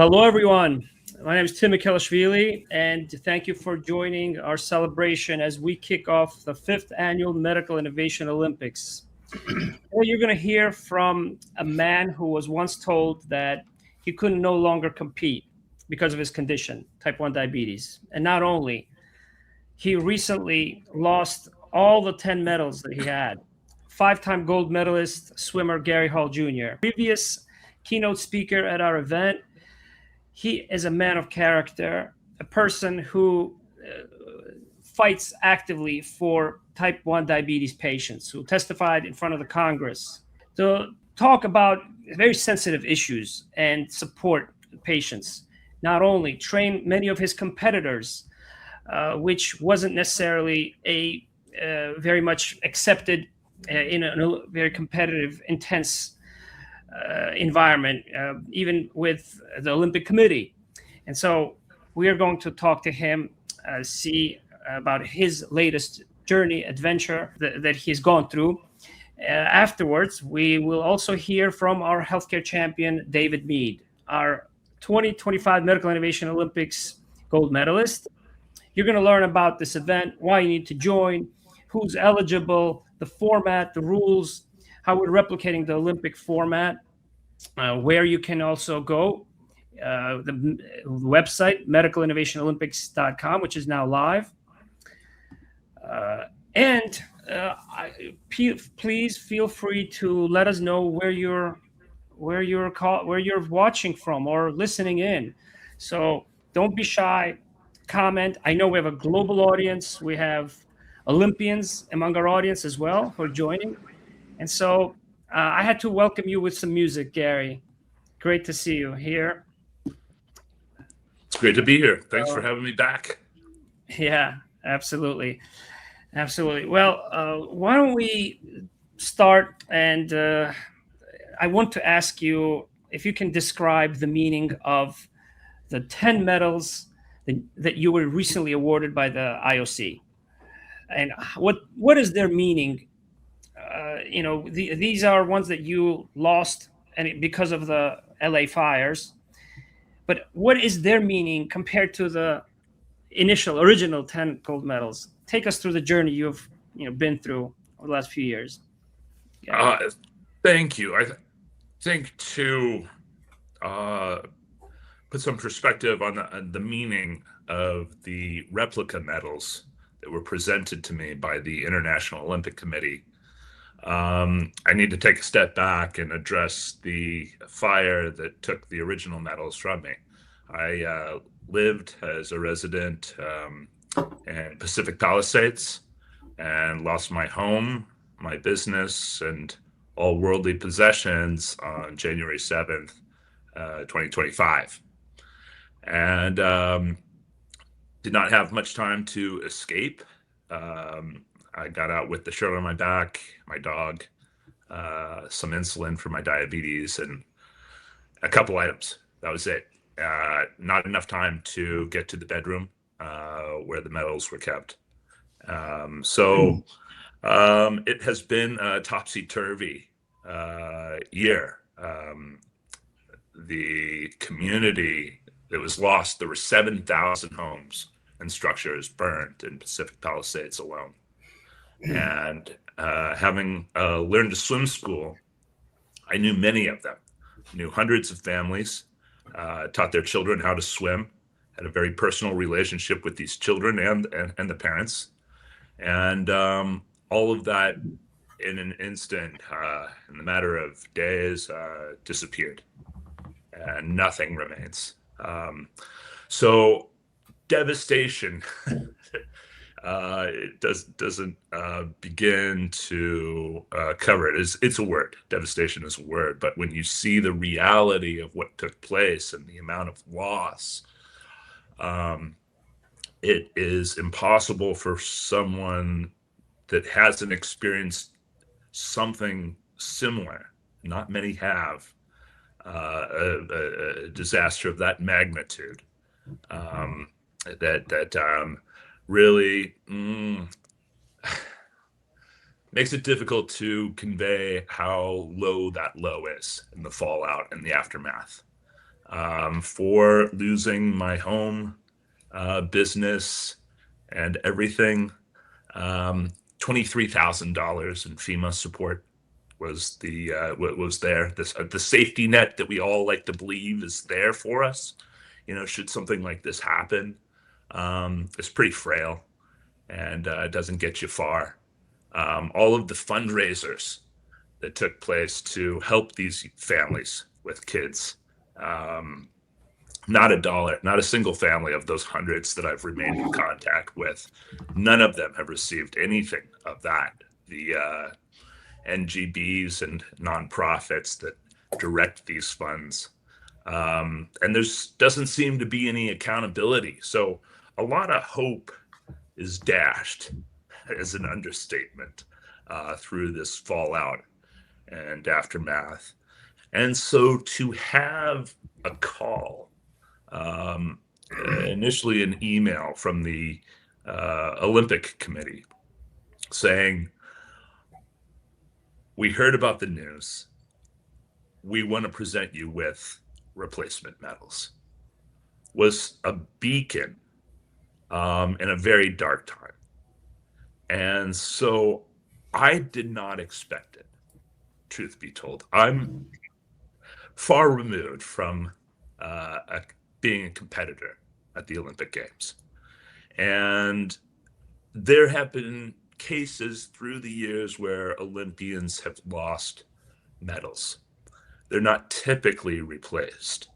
Well, hello, everyone. My name is Tim Mikelashvili, and thank you for joining our celebration as we kick off the 5th Annual Medical Innovation Olympics. Today, you're going to hear from a man who was once told that he could no longer compete because of his condition, type 1 diabetes. And not only, he recently lost all the 10 medals that he had. 5-time gold medalist swimmer Gary Hall Jr., previous keynote speaker at our event. He is a man of character, a person who fights actively for type 1 diabetes patients, who testified in front of the Congress to talk about very sensitive issues and support patients. Not only train many of his competitors, which wasn't necessarily a very much accepted in a very competitive, intense environment, even with the Olympic Committee. And so we are going to talk to him, see about his latest journey, adventure that he's gone through. Afterwards, we will also hear from our healthcare champion, David Mead, our 2025 Medical Innovation Olympics gold medalist. You're going to learn about this event, why you need to join, who's eligible, the format, the rules, how we're replicating the Olympic format, where you can also go, the website, medicalinnovationolympics.com, which is now live. Please feel free to let us know where you're watching from or listening in. So don't be shy. Comment. I know we have a global audience. We have Olympians among our audience as well who are joining. And so I had to welcome you with some music, Gary. Great to see you here. It's great to be here. Thanks for having me back. Yeah, absolutely. Absolutely. Well, why don't we start? And I want to ask you if you can describe the meaning of the 10 medals that you were recently awarded by the IOC. And what is their meaning? These are ones that you lost and because of the LA fires. But what is their meaning compared to the original 10 gold medals? Take us through the journey you've been through over the last few years. Thank you. I think to put some perspective on the meaning of the replica medals that were presented to me by the International Olympic Committee, I need to take a step back and address the fire that took the original medals from me. I lived as a resident in Pacific Palisades and lost my home, my business, and all worldly possessions on January 7th, 2025. And did not have much time to escape. I got out with the shirt on my back, my dog, some insulin for my diabetes, and a couple items. That was it. Not enough time to get to the bedroom where the medals were kept. So it has been a topsy-turvy year. The community that was lost, there were 7,000 homes and structures burned in Pacific Palisades alone. And having learned to swim school, I knew many of them, knew hundreds of families, taught their children how to swim, had a very personal relationship with these children and the parents. And all of that in an instant, in the matter of days, disappeared. And nothing remains. So devastation it doesn't begin to cover it. It's a word. Devastation is a word. But when you see the reality of what took place and the amount of loss, it is impossible for someone that hasn't experienced something similar, not many have, a disaster of that magnitude, that really makes it difficult to convey how low that low is and the fallout and the aftermath. for losing my home, business, and everything. $23,000 in FEMA support was was there. The safety net that we all like to believe is there for us. Should something like this happen, it's pretty frail, and it doesn't get you far. All of the fundraisers that took place to help these families with kids. Not a dollar, not a single family of those hundreds that I've remained in contact with. None of them have received anything of that. The NGBs and nonprofits that direct these funds. And doesn't seem to be any accountability. So a lot of hope is dashed, as an understatement, through this fallout and aftermath. And so to have a call, initially an email from the Olympic Committee saying, we heard about the news. We want to present you with replacement medals, was a beacon in a very dark time. And so I did not expect it, truth be told. I'm far removed from being a competitor at the Olympic Games. And there have been cases through the years where Olympians have lost medals. They're not typically replaced.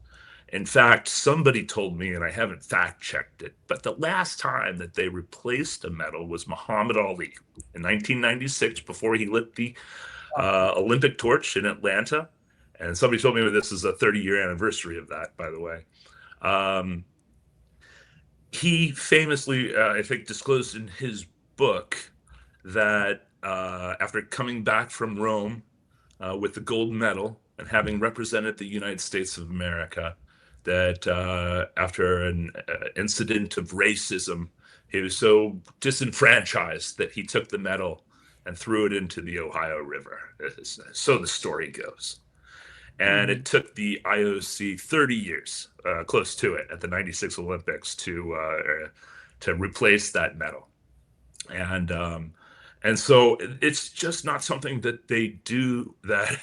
In fact, somebody told me, and I haven't fact checked it, but the last time that they replaced a medal was Muhammad Ali in 1996, before he lit the Olympic torch in Atlanta. And somebody told me this is a 30-year anniversary of that, by the way. He famously, I think, disclosed in his book that after coming back from Rome with the gold medal and having represented the United States of America, that after an incident of racism, he was so disenfranchised that he took the medal and threw it into the Ohio River. So the story goes. And it took the IOC 30 years, close to it, at the '96 Olympics to replace that medal. And so it's just not something that they do that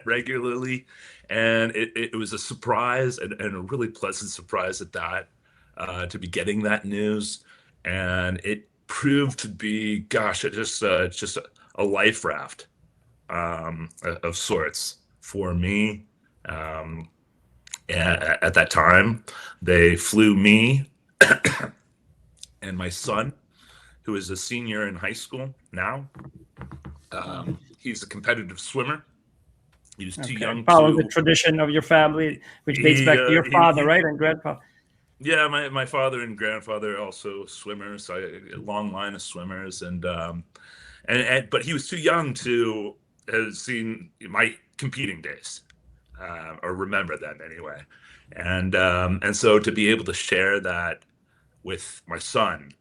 regularly. And it was a surprise, and a really pleasant surprise at that, to be getting that news. And it proved to be, gosh, it's just a life raft of sorts for me. At that time, they flew me and my son, who is a senior in high school now. He's a competitive swimmer. He was too young following to... the tradition of your family, which dates back to your father, right, and grandpa. Yeah, my father and grandfather also swimmers. A long line of swimmers, and but he was too young to have seen my competing days, or remember them anyway. And so to be able to share that with my son,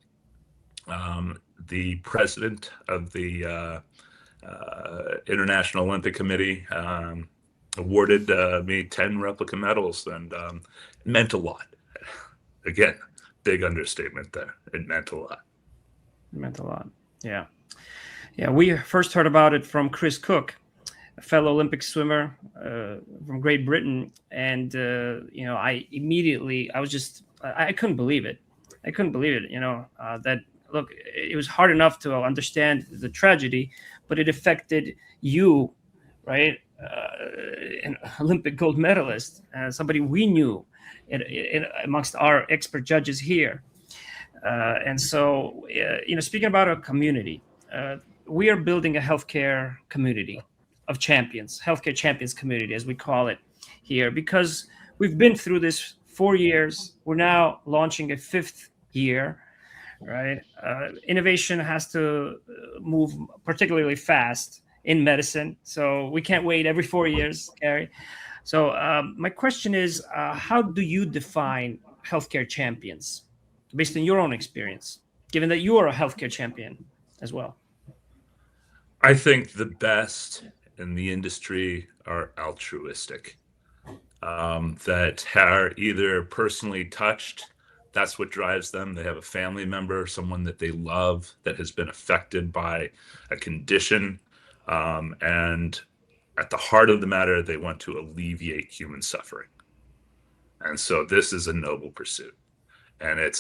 the president of the International Olympic Committee awarded me 10 replica medals, and it meant a lot. Again, big understatement there. It meant a lot. It meant a lot. Yeah. Yeah. We first heard about it from Chris Cook, a fellow Olympic swimmer from Great Britain. And, I couldn't believe it. That, look, it was hard enough to understand the tragedy, but it affected you, right? An Olympic gold medalist, somebody we knew amongst our expert judges here. And so, speaking about a community, we are building a healthcare community of champions, healthcare champions community, as we call it here, because we've been through this 4 years. We're now launching a 5th year, right? Innovation has to move particularly fast in medicine. So we can't wait every 4 years, Gary. So my question is, how do you define healthcare champions based on your own experience, given that you are a healthcare champion as well? I think the best in the industry are altruistic. that are either personally touched. That's what drives them. They have a family member, someone that they love that has been affected by a condition. And at the heart of the matter, they want to alleviate human suffering. And so this is a noble pursuit. And it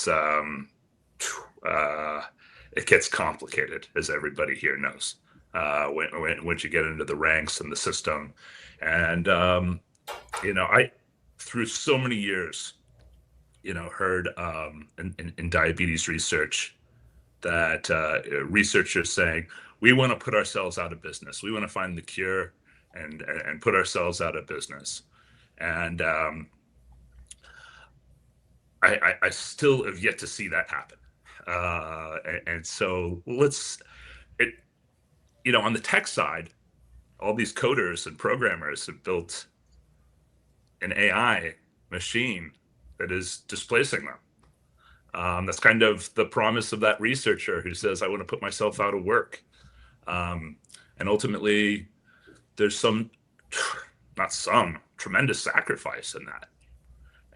gets complicated, as everybody here knows, once you get into the ranks and the system. And, I, through so many years, heard in diabetes research that researchers saying, we want to put ourselves out of business. We want to find the cure and put ourselves out of business. And I still have yet to see that happen. And so on the tech side, all these coders and programmers have built an AI machine that is displacing them. That's kind of the promise of that researcher who says, I want to put myself out of work. And ultimately, there's tremendous sacrifice in that.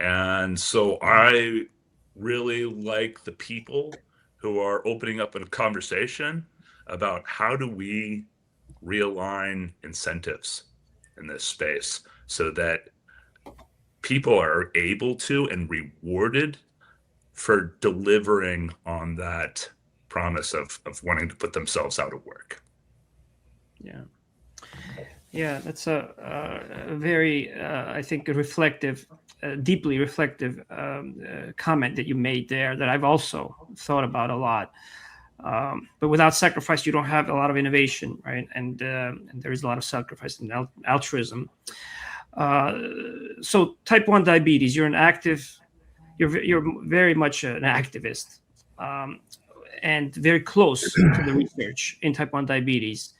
And so I really like the people who are opening up a conversation about how do we realign incentives in this space so that people are able to and rewarded for delivering on that promise of wanting to put themselves out of work. Yeah, that's a very, I think, deeply reflective comment that you made there that I've also thought about a lot. But without sacrifice, you don't have a lot of innovation, right? And there is a lot of sacrifice in altruism. So type 1 diabetes, you're very much an activist, and very close to the research in type 1 diabetes.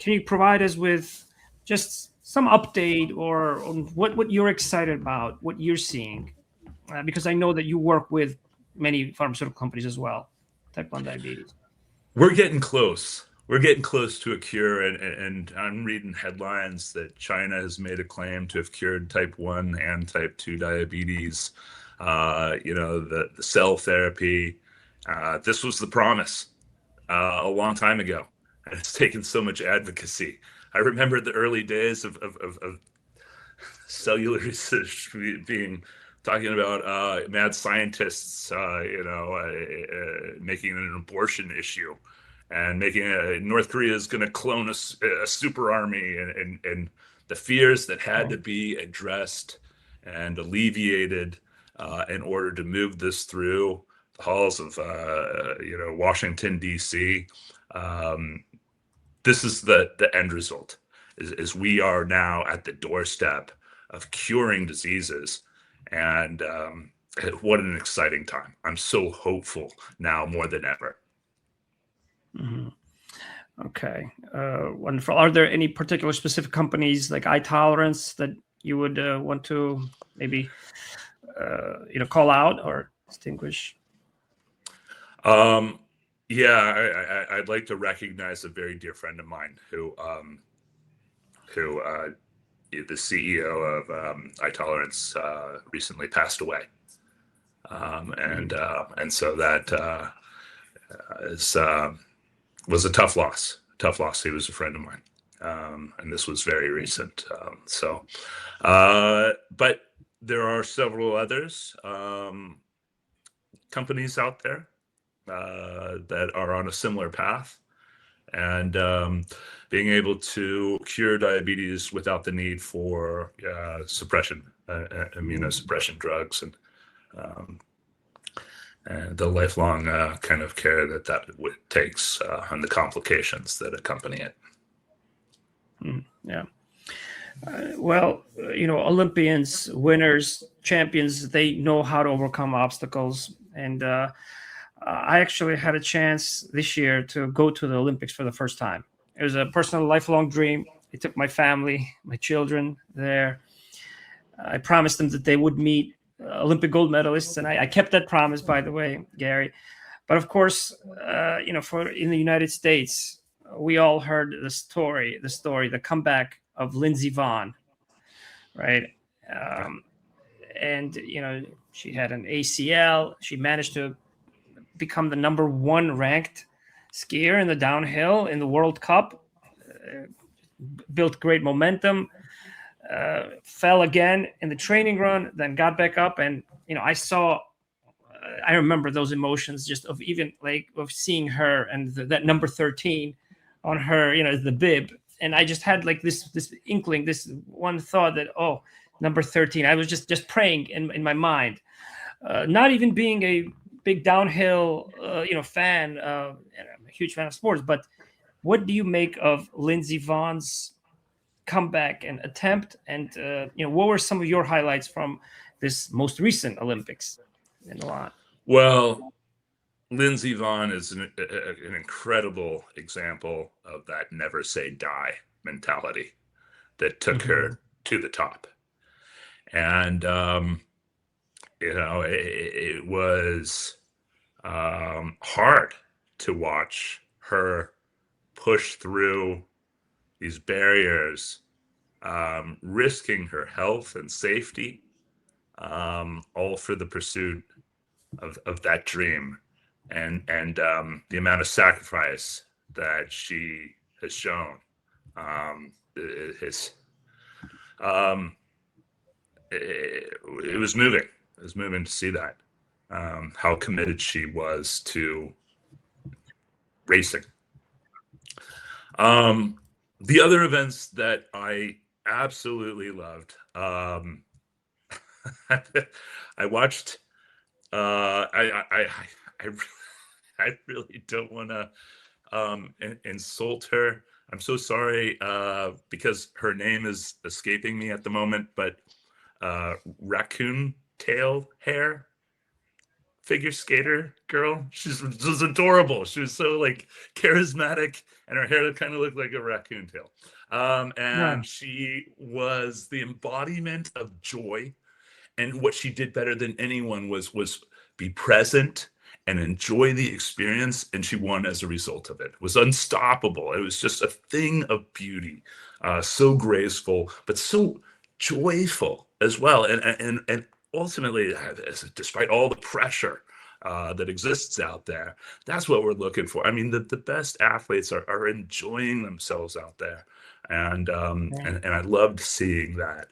Can you provide us with just some update or on what you're excited about, what you're seeing? Because I know that you work with many pharmaceutical companies as well, type 1 diabetes. We're getting close. We're getting close to a cure, and I'm reading headlines that China has made a claim to have cured type 1 and type 2 diabetes. The cell therapy. This was the promise a long time ago, and it's taken so much advocacy. I remember the early days of cellular research talking about mad scientists, making it an abortion issue, and making North Korea is going to clone a super army, and the fears that had to be addressed and alleviated in order to move this through the halls of Washington D.C. This is the end result. Is we are now at the doorstep of curing diseases, and what an exciting time. I'm so hopeful now more than ever. Mm-hmm. Okay, wonderful. Are there any particular specific companies like iTolerance that you would want to maybe call out or distinguish? Yeah, I'd like to recognize a very dear friend of mine who the CEO of iTolerance recently passed away, and so that was a tough loss. He was a friend of mine, and this was very recent. But there are several others companies out there that are on a similar path, and being able to cure diabetes without the need for immunosuppression drugs, and the lifelong kind of care that takes and the complications that accompany it. Yeah. Olympians, winners, champions, they know how to overcome obstacles. And I actually had a chance this year to go to the Olympics for the first time. It was a personal lifelong dream. I took my family, my children there. I promised them that they would meet Olympic gold medalists, and I kept that promise, by the way, Gary. But of course, in the United States, we all heard the comeback of Lindsay Vonn, right? And she had an ACL. She managed to become the number 1 ranked skier in the downhill in the World Cup. Built great momentum. Fell again in the training run, then got back up, and I remember those emotions just of even like of seeing her and that number 13 on her, the bib, and I just had like this inkling, this one thought that, oh, number 13. I was just praying in my mind, not even being a big downhill fan, and I'm a huge fan of sports, but what do you make of Lindsay Vonn's comeback and attempt, and what were some of your highlights from this most recent Olympics in Milan? Well, Lindsay Vonn is an incredible example of that never say die mentality that took her to the top. And it was hard to watch her push through these barriers, risking her health and safety, all for the pursuit of that dream, and the amount of sacrifice that she has shown. It was moving. It was moving to see that, how committed she was to racing. The other events that I absolutely loved, I watched. I really don't want to insult her. I'm so sorry, because her name is escaping me at the moment, but raccoon tail hair figure skater girl. She was adorable. She was so like charismatic, and her hair kind of looked like a raccoon tail. And she was the embodiment of joy. And what she did better than anyone was be present and enjoy the experience. And she won as a result of it. It was unstoppable. It was just a thing of beauty, so graceful, but so joyful as well. And ultimately, despite all the pressure that exists out there, that's what we're looking for. I mean, the best athletes are enjoying themselves out there. And I loved seeing that.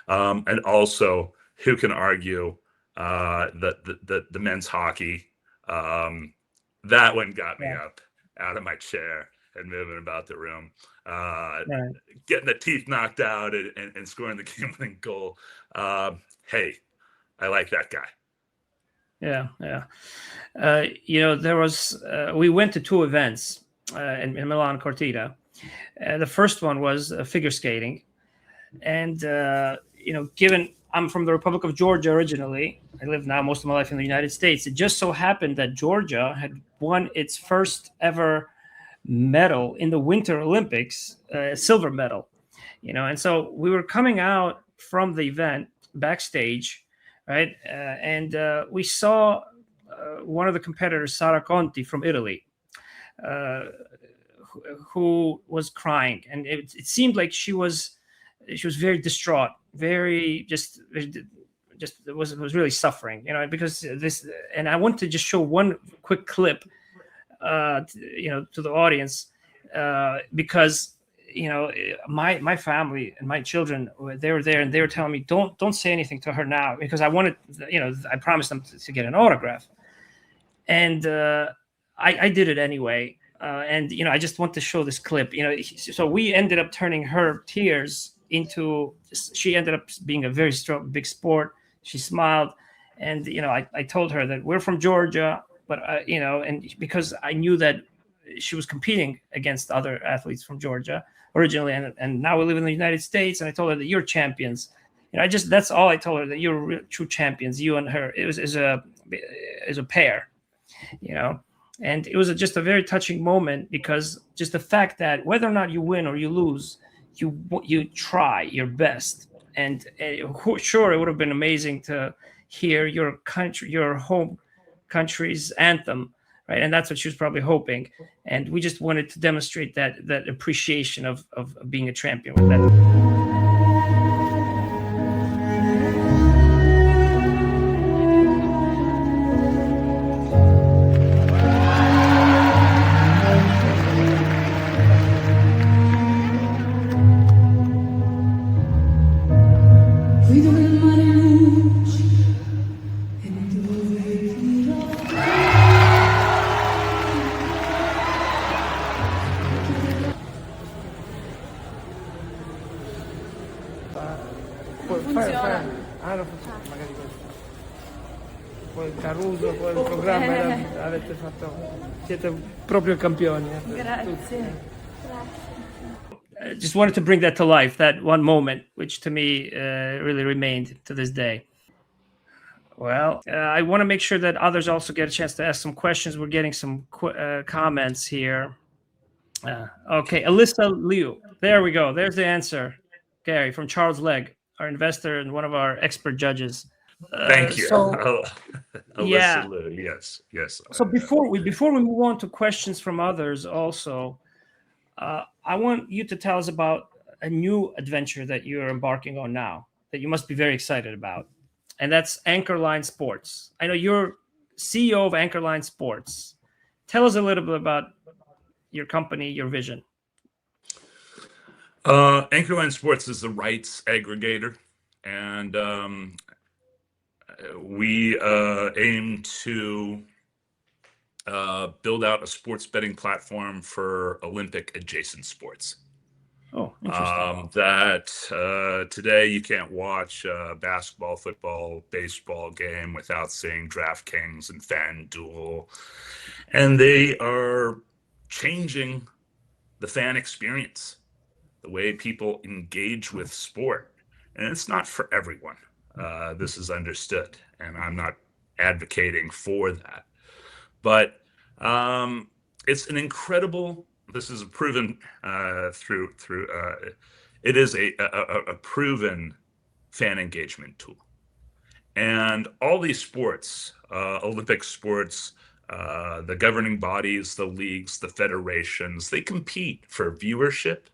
And also, who can argue the men's hockey? That one got me up out of my chair and moving about the room, getting the teeth knocked out and scoring the game-winning goal. Hey, I like that guy. Yeah. There was we went to 2 events in Milano Cortina. The first one was figure skating, and given I'm from the Republic of Georgia originally, I live now most of my life in the United States. It just so happened that Georgia had won its first ever medal in the Winter Olympics, a silver medal, and so we were coming out from the event backstage, right? And we saw one of the competitors, Sara Conti from Italy, who was crying, and it seemed like she was very distraught, very just was really suffering, because this. And I want to just show one quick clip, to the audience, because my family and my children, they were there and they were telling me, don't say anything to her now, because I wanted, I promised them to get an autograph, and I did it anyway. And I just want to show this clip. So we ended up turning her tears into. She ended up being a very strong, big sport. She smiled, and I told her that we're from Georgia, but and because I knew that she was competing against other athletes from Georgia originally, and now we live in the United States. And I told her that you're champions. That's all I told her, that you're true champions. You and her, it was as a pair, And it was just a very touching moment, because just the fact that whether or not you win or you lose, you try your best. And sure, it would have been amazing to hear your home country's anthem, right? And that's what she was probably hoping. And we just wanted to demonstrate that appreciation of being a champion with that. poi Caruso, poi il programma avete fatto, siete proprio campioni. Grazie. I just wanted to bring that to life, that one moment, which to me really remained to this day. Well, I want to make sure that others also get a chance to ask some questions. We're getting some comments here. Okay, Alyssa Liu. There we go. There's the answer, Gary, from Charles Legg, our investor and one of our expert judges. Thank you. So, Alyssa Liu. Yes. So before we move on to questions from others, also, I want you to tell us about a new adventure that you're embarking on now that you must be very excited about, and that's Anchorline Sports. I know you're CEO of Anchorline Sports. Tell us a little bit about your company, your vision. Anchorline Sports is the rights aggregator, and we aim to build out a sports betting platform for Olympic adjacent sports. Oh, interesting. That today you can't watch a basketball, football, baseball game without seeing DraftKings and FanDuel, and they are changing the fan experience, the way people engage with sport, and it's not for everyone. This is understood, and I'm not advocating for that, but it's an incredible. This is a proven it is a proven fan engagement tool, and all these sports, Olympic sports, the governing bodies, the leagues, the federations, they compete for viewership,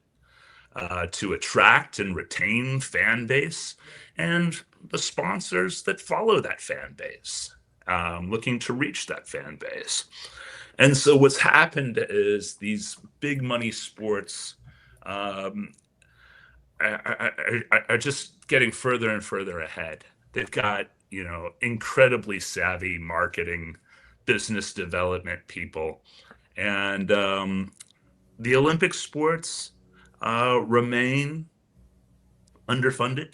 to attract and retain fan base, and the sponsors that follow that fan base, looking to reach that fan base. And so what's happened is these big money sports are just getting further and further ahead. They've got, incredibly savvy marketing, business development people, and the Olympic sports remain underfunded.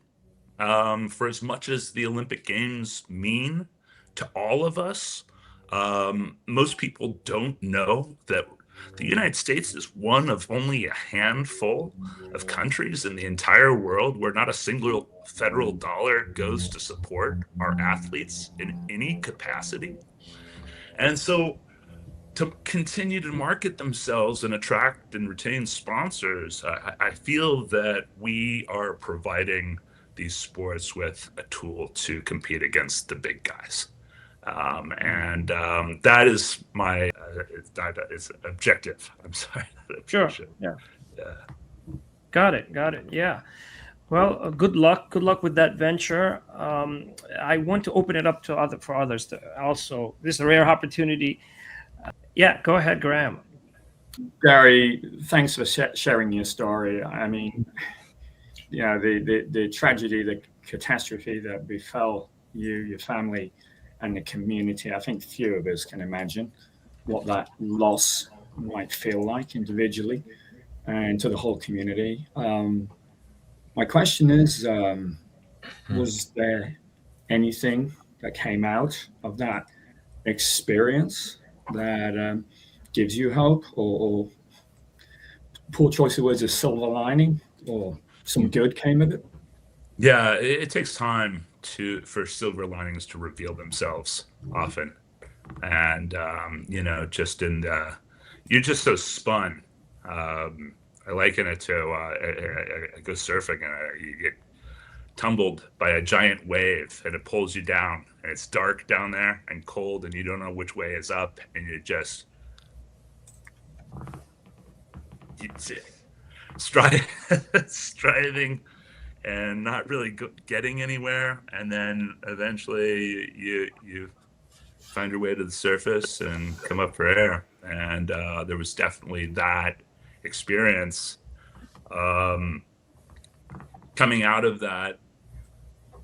For as much as the Olympic Games mean to all of us, most people don't know that the United States is one of only a handful of countries in the entire world where not a single federal dollar goes to support our athletes in any capacity. And so to continue to market themselves and attract and retain sponsors, I feel that we are providing these sports with a tool to compete against the big guys. And that is my it's objective. I'm sorry. Sure. Yeah. Got it. Yeah. Well, good luck. Good luck with that venture. I want to open it up to others to also. This is a rare opportunity. Yeah, go ahead, Graham. Gary, thanks for sharing your story. I mean, the tragedy, the catastrophe that befell you, your family, and the community, I think few of us can imagine what that loss might feel like individually and to the whole community. My question is, was there anything that came out of that experience that gives you hope, or poor choice of words, a silver lining, or some good came of it? Yeah, it takes time for silver linings to reveal themselves often, and just you're just so spun. I liken it to I go surfing and you get tumbled by a giant wave and it pulls you down, and it's dark down there and cold and you don't know which way is up, and you're just striving and not really getting anywhere, and then eventually you find your way to the surface and come up for air. And there was definitely that experience coming out of that.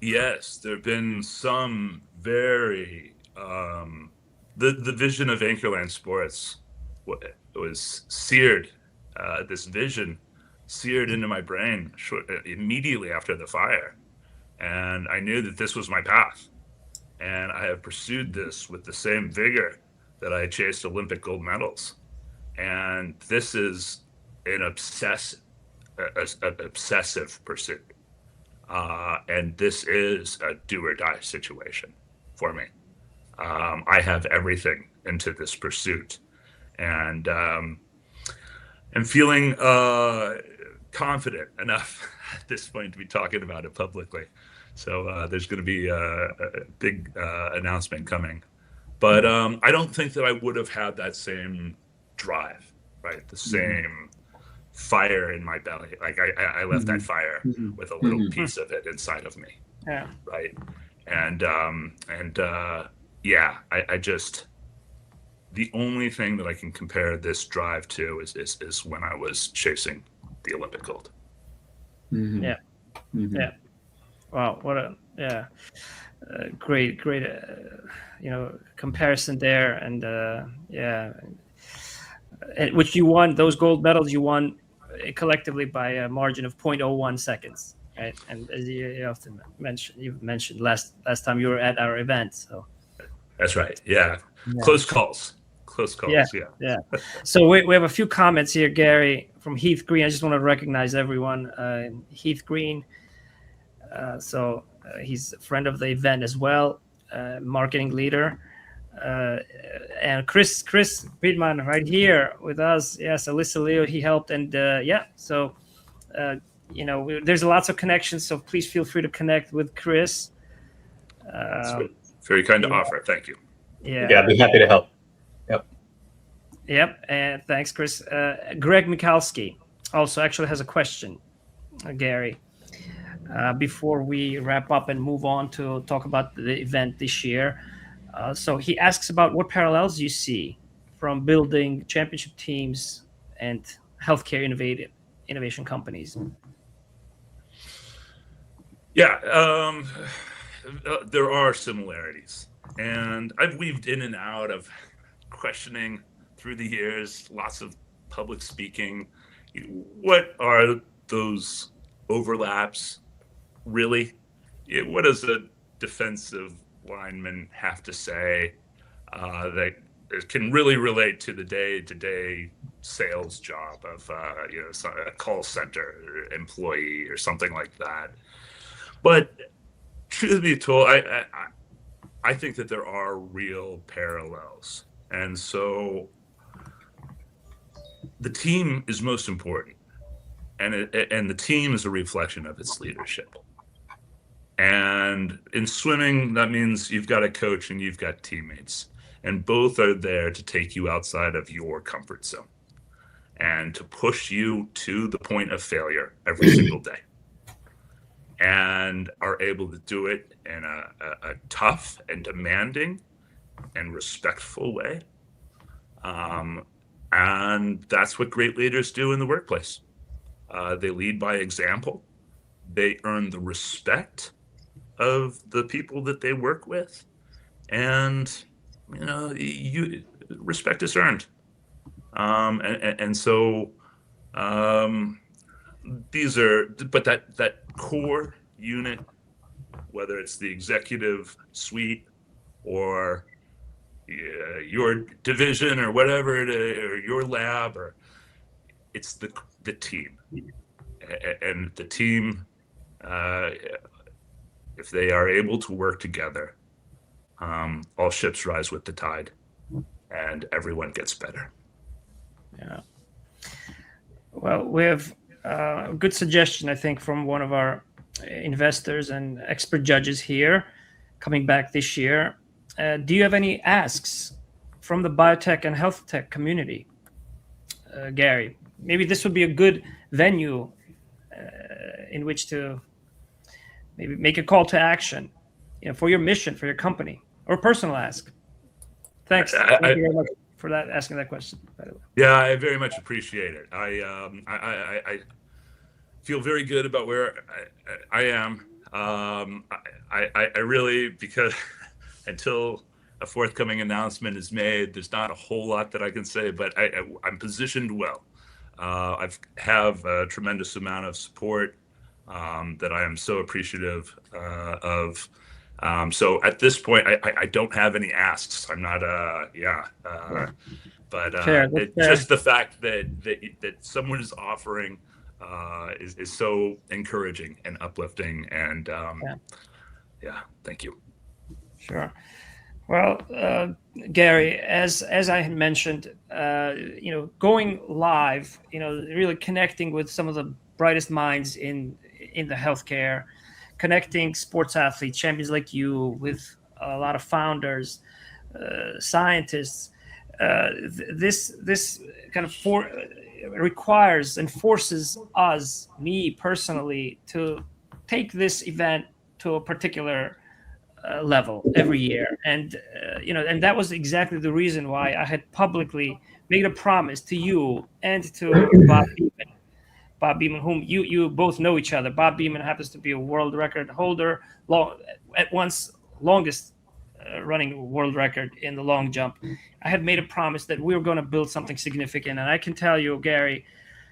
Yes, there have been some very the vision of Anchorland Sports was seared. This vision seared into my brain immediately after the fire, and I knew that this was my path. and I have pursued this with the same vigor that I chased Olympic gold medals. And this is an obsessive pursuit. And this is a do or die situation for me. I have everything into this pursuit, and I'm feeling confident enough at this point to be talking about it publicly. So there's going to be a big announcement coming. But I don't think that I would have had that same drive, right? The same fire in my belly. Like I left that fire with a little piece of it inside of me. Yeah. Right. And yeah, I just, the only thing that I can compare this drive to is when I was chasing the Olympic gold. Yeah. Yeah. Wow. What a, great, comparison there. And which you won, those gold medals you won collectively by a margin of 0.01 seconds. Right. And as you often mentioned last time you were at our event. So that's right. Yeah. Close calls. Yeah. So we have a few comments here, Gary, from Heath Green. I just want to recognize everyone. Heath Green. So he's a friend of the event as well, marketing leader. And Chris Beamon right here with us. Yes, Alyssa Leo, he helped. And so, there's lots of connections. So please feel free to connect with Chris. Very kind to offer. Thank you. Yeah, I'd be happy to help. Yep, and thanks, Chris. Greg Mikalski also actually has a question, Gary, before we wrap up and move on to talk about the event this year. So he asks about what parallels you see from building championship teams and healthcare innovation companies. Yeah, there are similarities. And I've weaved in and out of questioning through the years, lots of public speaking. What are those overlaps really? What does a defensive lineman have to say that can really relate to the day-to-day sales job of a call center employee or something like that? But truth be told, I think that there are real parallels. And so the team is most important, and the team is a reflection of its leadership. And in swimming, that means you've got a coach and you've got teammates, and both are there to take you outside of your comfort zone and to push you to the point of failure every single day, and are able to do it in a tough and demanding and respectful way. And that's what great leaders do in the workplace. They lead by example. They earn the respect of the people that they work with. And, respect is earned. So these are, but that core unit, whether it's the executive suite or your division or whatever it is, or your lab, or it's the team. And the team, if they are able to work together, all ships rise with the tide, and everyone gets better. Yeah. Well, we have a good suggestion, I think, from one of our investors and expert judges here coming back this year. Do you have any asks from the biotech and health tech community, Gary? Maybe this would be a good venue in which to maybe make a call to action, for your mission, for your company, or personal ask. Thanks. Thank you very much for asking that question, by the way. Yeah, I very much appreciate it. I feel very good about where I am. I really, because until a forthcoming announcement is made, there's not a whole lot that I can say, but I'm positioned well. I have a tremendous amount of support that I am so appreciative of. So at this point, I don't have any asks. I'm not, but Fair, that's fair. just the fact that someone is offering is so encouraging and uplifting. And thank you. Sure. Well, Gary, as I had mentioned, going live, really connecting with some of the brightest minds in the healthcare, connecting sports athletes, champions like you, with a lot of founders, scientists. This kind of requires and forces us, me personally, to take this event to a particular level every year, and and that was exactly the reason why I had publicly made a promise to you and to Bob Beamon, whom you both know each other. Bob Beamon happens to be a world record holder, at once longest running world record in the long jump. I had made a promise that we were going to build something significant, and I can tell you, Gary,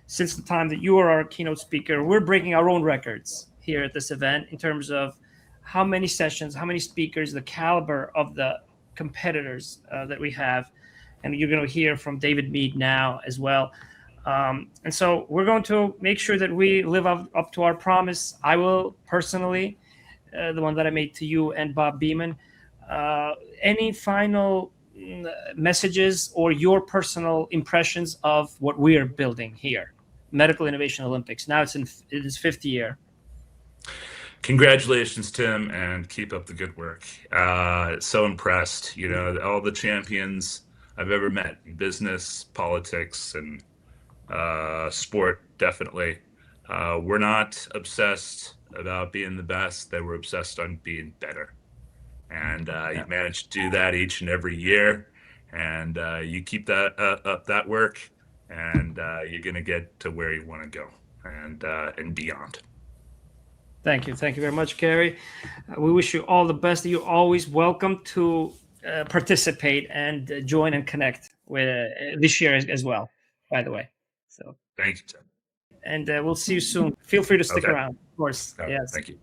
since the time that you were our keynote speaker, we're breaking our own records here at this event in terms of how many sessions, how many speakers, the caliber of the competitors that we have. And you're going to hear from David Mead now as well. And so we're going to make sure that we live up to our promise. I will personally, the one that I made to you and Bob Beamon. Any final messages or your personal impressions of what we are building here, Medical Innovation Olympics? Now it's in its fifth year. Congratulations, Tim, and keep up the good work. So impressed, all the champions I've ever met in business, politics, and sport, definitely. We're not obsessed about being the best. They were obsessed on being better. And you managed to do that each and every year. And you keep that up that work, and you're going to get to where you want to go and beyond. Thank you. Thank you very much, Gary. We wish you all the best. You're always welcome to participate and join and connect with this year as well, by the way. So thank you, Tim. And we'll see you soon. Feel free to stick around, of course. Yes. Thank you.